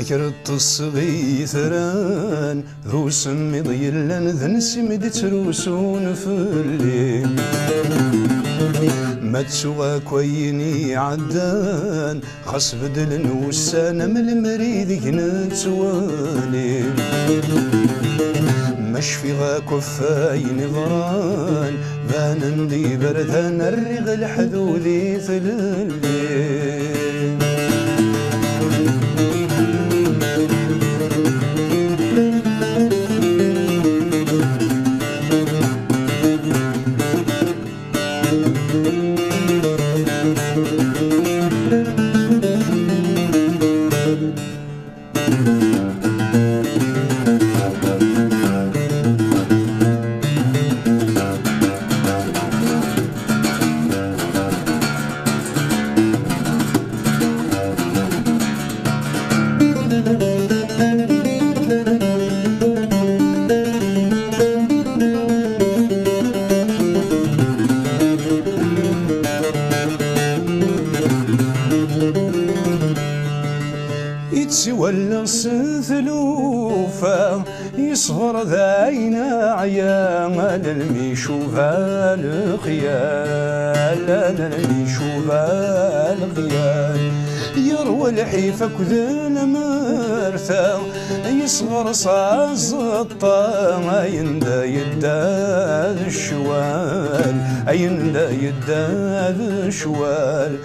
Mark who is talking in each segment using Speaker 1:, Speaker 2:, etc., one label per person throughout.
Speaker 1: حقيرت الصغي ثران ذو سمي ضيلان ذن سمد تروسون في الليل ما تسوى كويني عدان خاص بدل نوسان من المريض نتسواني مش في غا كفاي نظران بان لي بردان الرغ الحدودي ثللي يتسولى ثلوفا يصغر ذاينا عيال الميشوفا الخيال الميشوفا الخيال يروى الحيفا كذا مرثا يصغر صاص الطا يندا يداد الشوال يندا يداد الشوال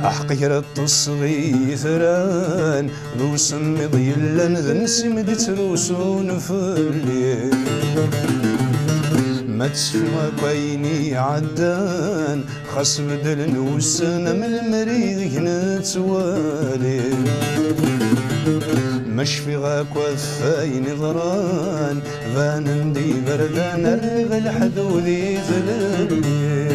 Speaker 1: أحقيرت الصغي ثران ذو سمي ضيلان ذن سمد تروسون في الليل ما تسوى كويني عدان خاص بدل نوسان من المريض نتسوالي مش في غا كوفاي نظران فان دي بردان الرغ الحدودي ثللي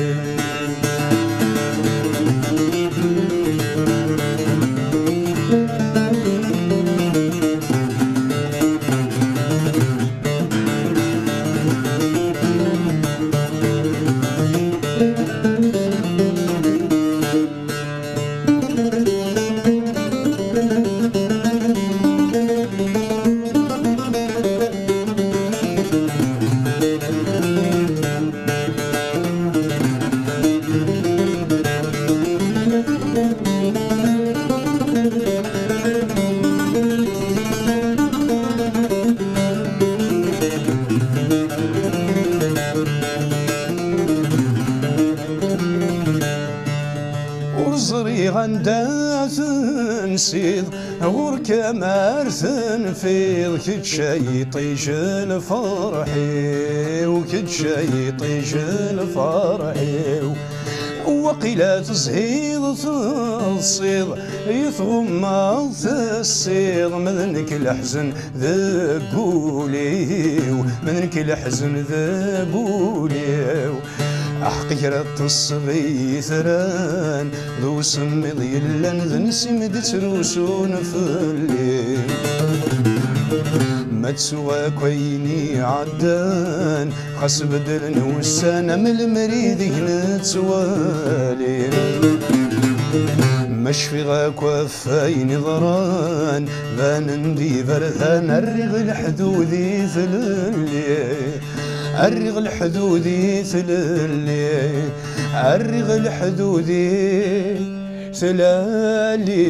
Speaker 1: ورزري غنداث نسيض غور كمارث نفيض كد شي طيش الفرحي وكد شي طيش الفرحي وقيلة تزهيض تصيض يثغم الصيض منك الحزن ذقوليو منك الحزن ذقوليو أحقيرت الصغي ثران ذو سمي ضيلان ذن سمد تروسون في الليل ما تسوى كويني عدان خاص بدل نوسان من المريض نتسوالي مش في غا كوفاي نظران بان دي برثان الرغ الحدودي ثللي الرغ الحدودي ثللي الرغ الحدودي ثلالي